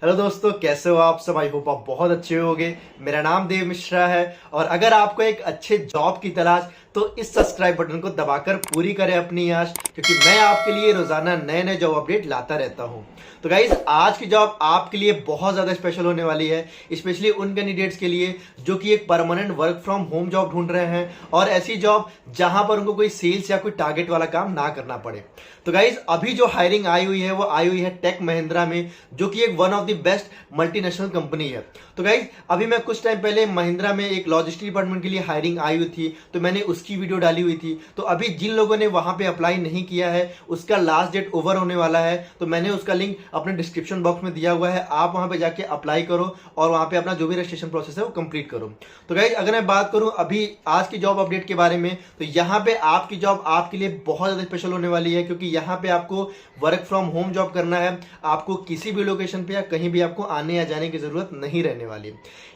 Hello दोस्तों, कैसे हो आप सब। आई होप आप बहुत अच्छे होगे। मेरा नाम देव मिश्रा है और अगर आपको एक अच्छे जॉब की तलाश तो इस सब्सक्राइब बटन को दबाकर पूरी करें अपनी आश, क्योंकि मैं आपके लिए रोजाना नए नए जॉब अपडेट लाता रहता हूं। तो गाइज, आज की जॉब आपके लिए बहुत ज्यादा स्पेशल होने वाली है, स्पेशली उन कैंडिडेट्स के लिए जो कि एक permanent work from home job ढूंढ रहे हैं और ऐसी जॉब जहां पर उनको कोई सेल्स या कोई टारगेट वाला काम ना करना पड़े। तो गाइज, अभी जो हायरिंग आई हुई है वो आई हुई है टेक महिंद्रा में, जो कि एक one of the best multinational company है। तो गाइज, अभी मैं कुछ टाइम पहले महिंद्रा में एक लॉजिस्टिक डिपार्टमेंट के लिए हायरिंग आई हुई थी, तो मैंने उसकी वीडियो डाली हुई थी। तो अभी जिन लोगों ने वहां पे अप्लाई नहीं किया है उसका लास्ट डेट ओवर होने वाला है, तो मैंने उसका लिंक अपने डिस्क्रिप्शन बॉक्स में दिया हुआ है। आप वहां पे जाके अप्लाई करो और वहां पे अपना जो भी रजिस्ट्रेशन प्रोसेस है वो कंप्लीट करो। तो गाइज, अगर मैं बात करूं अभी आज की जॉब अपडेट के बारे में, तो यहाँ पे आपकी जॉब आपके लिए बहुत ज्यादा स्पेशल होने वाली है, क्योंकि यहाँ पे आपको वर्क फ्रॉम होम जॉब करना है। आपको किसी भी लोकेशन पे या कहीं भी आपको आने या जाने की जरूरत नहीं रहने वाली।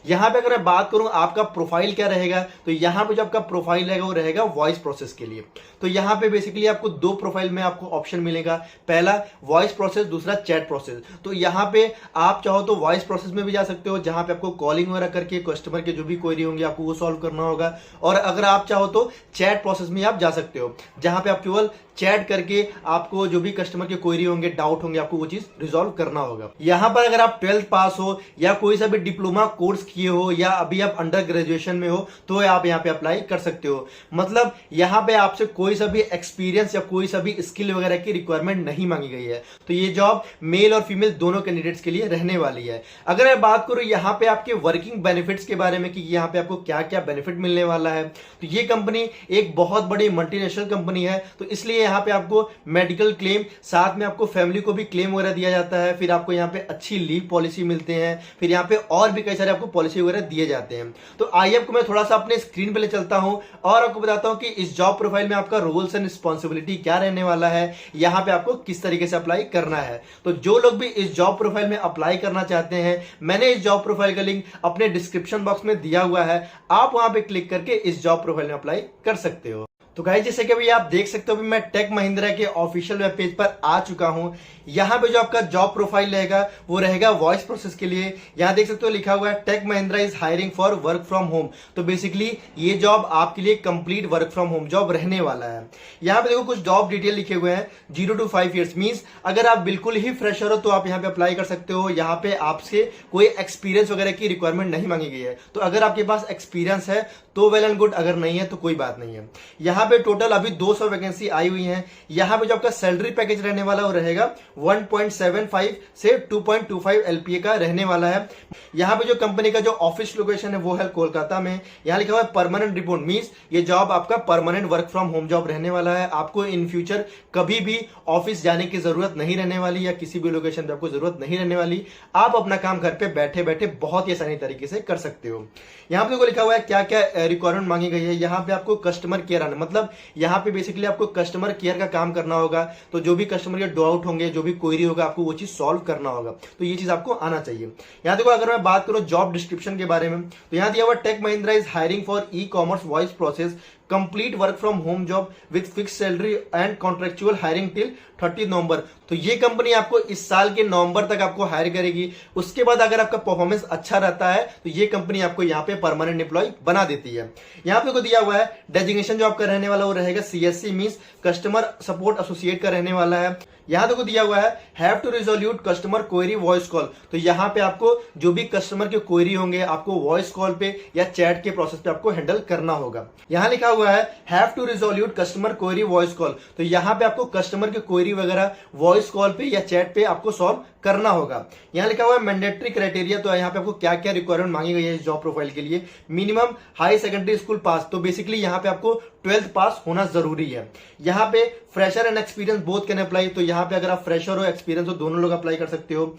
यहाँ पे अगर मैं बात करूं आपका प्रोफाइल क्या रहेगा, तो यहाँ पे जो आपका प्रोफाइल रहेगा वो रहेगा वॉइस प्रोसेस के लिए। तो यहाँ पे बेसिकली आपको दो प्रोफाइल में आपको ऑप्शन मिलेगा, पहला वॉइस प्रोसेस, दूसरा चैट प्रोसेस। तो यहाँ पे आप चाहो तो वॉइस प्रोसेस में भी जा सकते हो, जहां पे आपको कॉलिंग वगैरह करके कस्टमर के जो भी क्वेरी होंगे आपको वो सॉल्व करना होगा। और अगर आप चाहो तो चैट प्रोसेस में आप जा सकते हो, जहां पे आप केवल चैट करके आपको जो भी कस्टमर के क्वेरी होंगे, डाउट होंगे, आपको वो चीज रिजॉल्व करना होगा। यहां पर अगर आप 12th पास हो या कोई सा भी डिप्लोमा कोर्स किए हो या अभी आप अंडर ग्रेजुएशन में हो तो आप यहां पे अप्लाई कर सकते हो। मतलब यहां पे आपसे कोई सा भी एक्सपीरियंस या कोई सा भी स्किल वगैरह की रिक्वायरमेंट नहीं मांगी गई है। तो ये जॉब मेल और फीमेल दोनों कैंडिडेट्स के लिए रहने वाली है। अगर मैं बात करूं यहाँ पे आपके वर्किंग बेनिफिट्स के बारे में कि यहाँ पे आपको क्या क्या बेनिफिट मिलने वाला है, तो ये कंपनी एक बहुत बड़ी मल्टीनेशनल कंपनी है, तो इसलिए यहाँ पे आपको मेडिकल क्लेम, साथ में आपको फैमिली को भी क्लेम वगैरह दिया जाता है। फिर आपको यहाँ पे अच्छी लीव पॉलिसी मिलते हैं, फिर यहाँ पे और भी कई सारे आपको पॉलिसी वगैरह दिए जाते हैं। तो आइए आपको मैं थोड़ा सा अपने स्क्रीन पे ले चलता हूं और आपको बताता हूं कि इस जॉब प्रोफाइल में आपका रोल्स एंड रिस्पॉन्सिबिलिटी क्या रहने वाला है, यहाँ पे आपको किस तरीके से अप्लाई करना है। तो जो लोग भी इस जॉब प्रोफाइल में अप्लाई करना चाहते हैं, मैंने इस जॉब प्रोफाइल का लिंक अपने डिस्क्रिप्शन बॉक्स में दिया हुआ है, आप वहां पे क्लिक करके इस जॉब प्रोफाइल में अप्लाई कर सकते हो। तो गाइस, जैसे कि अभी आप देख सकते हो मैं टेक महिंद्रा के ऑफिशियल वेब पेज पर आ चुका हूं। यहां पे जो आपका जॉब प्रोफाइल रहेगा वो रहेगा वॉइस प्रोसेस के लिए। यहां देख सकते हो लिखा हुआ है Tech Mahindra is hiring for work from home. तो बेसिकली ये जॉब आपके लिए complete work from home job रहने वाला है। यहां पे देखो कुछ जॉब डिटेल लिखे हुए हैं, 0 to 5 years मींस अगर आप बिल्कुल ही फ्रेशर हो तो आप यहाँ पे अप्लाई कर सकते हो। यहाँ पे आपसे कोई एक्सपीरियंस वगैरह की रिक्वायरमेंट नहीं मांगी गई है। तो अगर आपके पास एक्सपीरियंस है तो वेल एंड गुड, अगर नहीं है तो कोई बात नहीं है। यहाँ पे टोटल अभी 200 वैकेंसी आई हुई है। यहाँ पे जो आपका सैलरी पैकेज रहने वाला वो रहेगा 1.75 से 2.25 एलपीए का रहने वाला है। यहाँ पे जो कंपनी का जो ऑफिस लोकेशन है वो है कोलकाता में। यहाँ लिखा हुआ है परमानेंट रिपोर्ट, मींस ये जॉब आपका permanent work from home job रहने वाला है। आपको इन फ्यूचर कभी भी ऑफिस जाने की जरूरत नहीं रहने वाली या किसी भी लोकेशन पे आपको जरूरत नहीं रहने वाली। आप अपना काम घर पे बैठे बैठे बहुत ही आसानी तरीके से कर सकते हो। यहाँ पे लिखा हुआ है क्या क्या रिक्वायरमेंट मांगी गई है। यहाँ पे आपको कस्टमर केयर आना, मतलब यहाँ पे बेसिकली आपको कस्टमर केयर का काम करना होगा। तो जो भी कस्टमर के डाउट होंगे, जो भी क्वेरी होगा, आपको वो चीज सॉल्व करना होगा। तो ये चीज आपको आना चाहिए। यहाँ देखो, अगर मैं बात करूं जॉब डिस्क्रिप्शन के बारे में, तो यहाँ दिया हुआ Tech Mahindra is hiring for ecommerce voice process complete work from home job with fix salary and contractual hiring till 30 November. तो ये कंपनी आपको इस साल के नवंबर तक आपको हायर करेगी। उसके बाद अगर आपका परफॉर्मेंस अच्छा रहता है तो ये कंपनी आपको यहाँ पे परमानेंट एम्प्लॉय बना देती है। यहाँ पे को दिया हुआ है डेजिग्नेशन जो आपका रहने वाला वो रहेगा CSC, means customer support associate का रहने वाला है। यहाँ देखो दिया हुआ है have to resolute customer query voice call. तो यहाँ पे आपको जो भी कस्टमर के क्वेरी होंगे आपको वॉइस कॉल पे या चैट के प्रोसेस पे आपको हैंडल करना होगा। यहाँ लिखा हुआ है have to resolute customer query voice call. तो यहाँ पे आपको कस्टमर के क्वेरी वगैरह वॉइस कॉल पे या चैट पे आपको सॉल्व करना होगा। यहाँ लिखा हुआ है मैंडेटरी क्राइटेरिया। तो यहाँ पे आपको क्या क्या रिक्वायरमेंट मांगी गई है इस जॉब प्रोफाइल के लिए। मिनिमम हाई सेकेंडरी स्कूल पास, तो बेसिकली यहाँ पे आपको 12th पास होना जरूरी है। यहाँ पे fresher and experience both can apply. तो यहाँ पे अगर आप फ्रेशर हो, एक्सपीरियंस हो, दोनों लोग अप्लाई कर सकते हो।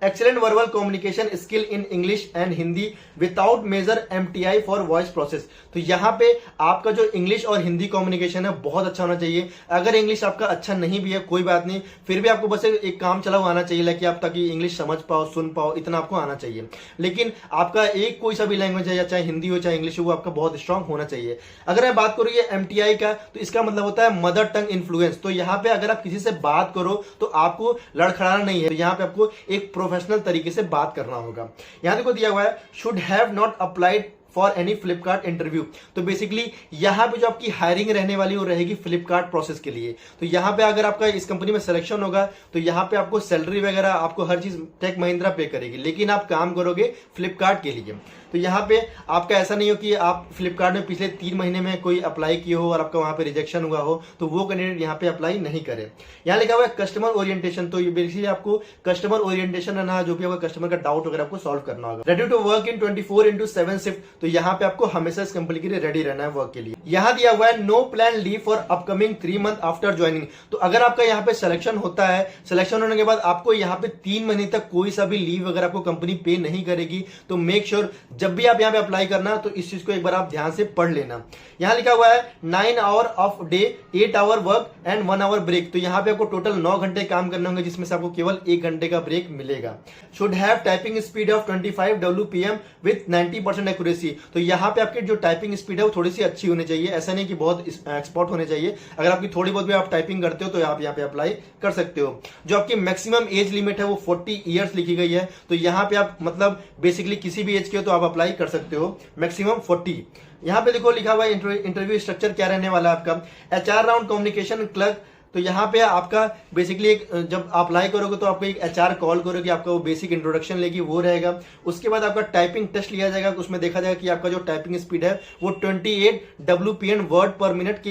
Excellent verbal communication skill in English and Hindi without major MTI for voice process. तो यहाँ पे आपका जो इंग्लिश और हिंदी कम्युनिकेशन है बहुत अच्छा होना चाहिए। अगर इंग्लिश आपका अच्छा नहीं भी है कोई बात नहीं, फिर भी आपको बस एक काम चला आना चाहिए कि आप ताकि इंग्लिश समझ पाओ, सुन पाओ, इतना आपको आना चाहिए। लेकिन आपका एक कोई सा भी लैंग्वेज है, या चाहे हिंदी हो चाहे इंग्लिश हो, वो आपका बहुत स्ट्रांग होना चाहिए। अगर मैं बात करूँ ये एमटीआई का, तो इसका मतलब होता है मदर टंग इन्फ्लुएंस। तो यहाँ पे अगर आप किसी से बात करो तो आपको लड़खड़ाना नहीं है। तो यहाँ पे आपको एक प्रोफेशनल तरीके से बात करना होगा। यहां देखो दिया हुआ है should have not applied for any Flipkart interview. तो बेसिकली यहाँ पे जो आपकी हायरिंग रहने वाली वो रहेगी फ्लिपकार्ट प्रोसेस के लिए। तो यहाँ पे अगर आपका इस कंपनी में सिलेक्शन होगा तो यहाँ पे आपको सैलरी वगैरह आपको हर चीज टेक महिंद्रा पे करेगी, लेकिन आप काम करोगे फ्लिपकार्ट के लिए। तो यहाँ पे आपका ऐसा नहीं हो कि आप फ्लिपकार्ट में पिछले 3 महीने में कोई अप्लाई किए हो और आपका वहां पे रिजेक्शन हुआ हो, तो वो कैंडिडेट यहाँ पे अप्लाई नहीं करे। यहाँ लिखा हुआ है कस्टमर ओरिएंटेशन। तो ये बेसिकली आपको कस्टमर ओरिएंटेशन रहना, जो भी होगा कस्टमर का डाउट वगैरह आपको सॉल्व करना होगा। Ready to work in 24/7 shift. तो यहाँ पे आपको हमेशा इस कंपनी के लिए रेडी रहना है वर्क के लिए। यहाँ दिया हुआ है no plan leave for upcoming 3 month after joining. तो अगर आपका यहाँ पे सिलेक्शन होता है, सिलेक्शन होने के बाद आपको यहाँ पे 3 महीने तक कोई सा भी लीव अगर आपको कंपनी पे नहीं करेगी, तो मेक श्योर जब भी आप यहाँ पे अप्लाई करना तो इस चीज को एक बार आप ध्यान से पढ़ लेना। यहाँ लिखा हुआ है 9 hour of day, 8 hour work and 1 hour break. तो यहाँ पे आपको टोटल 9 घंटे काम करने होंगे, जिसमें से आपको केवल 1 घंटे का ब्रेक मिलेगा। Should have typing speed of 25 WPM with 90% accuracy. तो यहाँ पे आपकी जो टाइपिंग स्पीड है वो थोड़ी सी अच्छी होनी चाहिए, ऐसा नहीं कि बहुत एक्सपर्ट होने चाहिए। अगर आपकी थोड़ी बहुत भी आप टाइपिंग करते हो तो आप यहाँ पे अप्लाई कर सकते हो। जो आपकी मैक्सिमम एज लिमिट है वो 40 ईयर्स लिखी गई है। तो यहाँ पे आप मतलब बेसिकली किसी भी एज के हो तो आप अप्लाई कर सकते हो, मैक्सिमम 40। यहाँ पे देखो लिखा हुआ है इंटरव्यू स्ट्रक्चर क्या रहने वाला है आपका। HR round, communication, clerk. तो यहाँ पे आपका बेसिकली एक जब आप अप्लाई करोगे तो आपको एक HR कॉल करोगे, आपका वो बेसिक इंट्रोडक्शन लेगी, वो रहेगा। उसके बाद आपका टाइपिंग टेस्ट लिया जाएगा, उसमें देखा जाएगा कि आपका जो टाइपिंग स्पीड है वो 28 WPM वर्ड पर मिनट के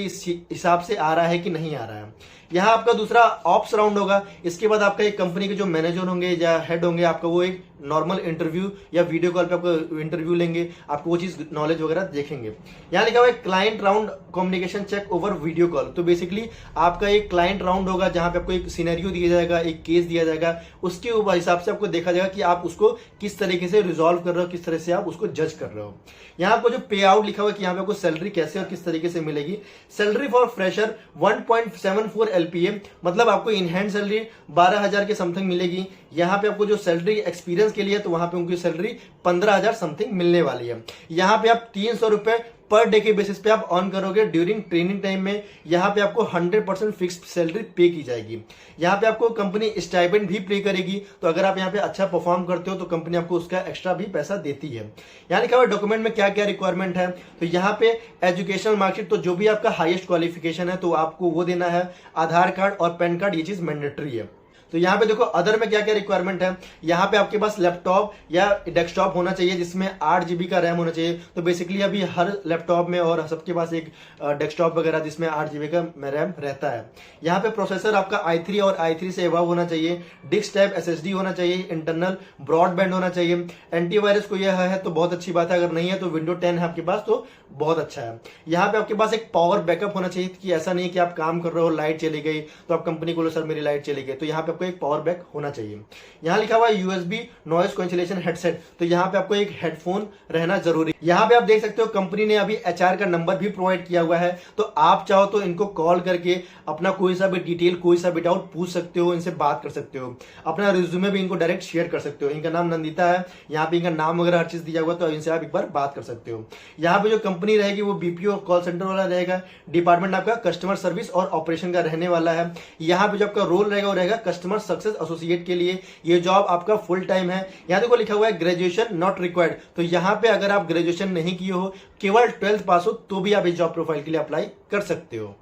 हिसाब से आ रहा है कि नहीं आ रहा है। यहाँ आपका दूसरा ऑप्स राउंड होगा। इसके बाद आपका एक कंपनी के जो मैनेजर होंगे या हेड होंगे, आपका वो एक नॉर्मल इंटरव्यू या वीडियो कॉल पे आपको इंटरव्यू लेंगे, आपको वो चीज नॉलेज वगैरह देखेंगे। यहाँ लिखा हुआ है client round, communication check over video call. तो बेसिकली आपका एक क्लाइंट राउंड होगा जहां पे आपको एक सिनेरियो दिया जाएगा, एक केस दिया जाएगा, उसके हिसाब से आपको देखा जाएगा कि आप उसको किस तरीके से रिजॉल्व कर रहे हो, किस तरह से आप उसको जज कर रहे हो। यहाँ आपको जो पे आउट लिखा हुआ है कि यहाँ पे आपको सैलरी कैसे और किस तरीके से मिलेगी। सैलरी फॉर फ्रेशर 1.74 LPA, मतलब आपको इन हैंड सैलरी 12,000 के समथिंग मिलेगी। यहाँ पे आपको जो सैलरी एक्सपीरियंस के लिए तो वहां पे उनकी सैलरी 15,000 समथिंग मिलने वाली है। यहाँ पे आप 300 रुपए पर डे के बेसिस पे आप अर्न करोगे ड्यूरिंग ट्रेनिंग टाइम में। यहाँ पे आपको 100% फिक्स्ड सैलरी पे की जाएगी। यहाँ पे आपको कंपनी स्टाइपेंड भी पे करेगी। तो अगर आप यहाँ पे अच्छा परफॉर्म करते हो तो कंपनी आपको उसका एक्स्ट्रा भी पैसा देती है। यहाँ लिखा हुआ डॉक्यूमेंट में क्या क्या रिक्वायरमेंट है। तो यहाँ पे एजुकेशनल मार्कशीट, तो जो भी आपका हाईएस्ट क्वालिफिकेशन है तो आपको वो देना है। आधार कार्ड और पैन कार्ड, ये चीज मैंडेटरी है। तो यहाँ पे देखो अदर में क्या क्या रिक्वायरमेंट है। यहाँ पे आपके पास लैपटॉप या डेस्कटॉप होना चाहिए जिसमें 8 GB का रैम होना चाहिए। तो बेसिकली अभी हर लैपटॉप में और सबके पास एक डेस्कटॉप वगैरह जिसमें 8 GB का रैम रहता है। यहाँ पे प्रोसेसर आपका i3 और i3 से अबव होना चाहिए। डिस्क टाइप SSD होना चाहिए। इंटरनल ब्रॉडबैंड होना चाहिए। एंटीवायरस को यह है तो बहुत अच्छी बात है, अगर नहीं है तो विंडो 10 है आपके पास तो बहुत अच्छा है। यहाँ पे आपके पास एक पावर बैकअप होना चाहिए कि ऐसा नहीं है कि आप काम कर रहे हो, लाइट चली गई तो आप कंपनी को लो सर मेरी लाइट चली गई। तो यहाँ पे आपको एक पावर बैक होना चाहिए। यहाँ लिखा हुआ है USB नॉइस कैंसिलेशन हेडसेट। तो यहाँ पे आपको एक हेडफोन रहना जरूरी। यहाँ पे आप देख सकते हो कंपनी ने अभी HR का नंबर भी प्रोवाइड किया हुआ है। तो आप चाहो तो इनको कॉल करके अपना कोई सा भी डिटेल, कोई सा भी डाउट पूछ सकते हो, इनसे बात कर सकते हो। अपना रिज्यूमे भी इनको डायरेक्ट शेयर कर सकते हो। इनका नाम नंदिता है, यहाँ पे इनका नाम वगैरह हर चीज दिया हुआ, तो इनसे आप एक बार बात कर सकते हो। यहाँ पे जो कंपनी रहेगी वो BPO कॉल सेंटर वाला रहेगा। डिपार्टमेंट आपका कस्टमर सर्विस और ऑपरेशन का रहने वाला है। यहाँ पे जो आपका रोल रहेगा वो रहेगा कस्टमर सक्सेस एसोसिएट के लिए। ये जॉब आपका फुल टाइम है। यहाँ देखो लिखा हुआ है ग्रेजुएशन नॉट रिक्वायर्ड। तो यहाँ पे अगर आप ग्रेजुएशन नहीं किए हो, केवल 12th पास हो, तो भी आप इस जॉब प्रोफाइल के लिए अप्लाई कर सकते हो।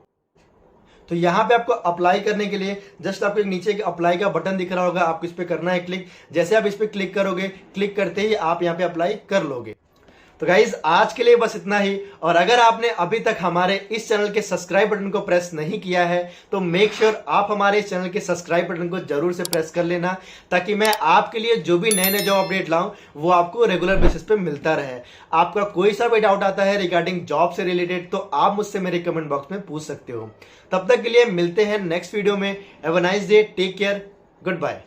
तो यहाँ पे आपको अप्लाई करने के लिए जस्ट आपको एक नीचे अप्लाई का बटन दिख रहा होगा, आपको इस पे करना है क्लिक। जैसे आप इस पे क्लिक करोगे, क्लिक करते ही आप यहाँ पे अप्लाई कर लोगे। तो गाइज आज के लिए बस इतना ही। और अगर आपने अभी तक हमारे इस चैनल के सब्सक्राइब बटन को प्रेस नहीं किया है तो मेक श्योर आप हमारे इस चैनल के सब्सक्राइब बटन को जरूर से प्रेस कर लेना, ताकि मैं आपके लिए जो भी नए नए जॉब अपडेट लाऊं वो आपको रेगुलर बेसिस पे मिलता रहे। आपका कोई सा भी डाउट आता है रिगार्डिंग जॉब से रिलेटेड तो आप मुझसे मेरे कमेंट बॉक्स में पूछ सकते हो। तब तक के लिए मिलते हैं नेक्स्ट वीडियो में। Have a nice day, take care, good bye.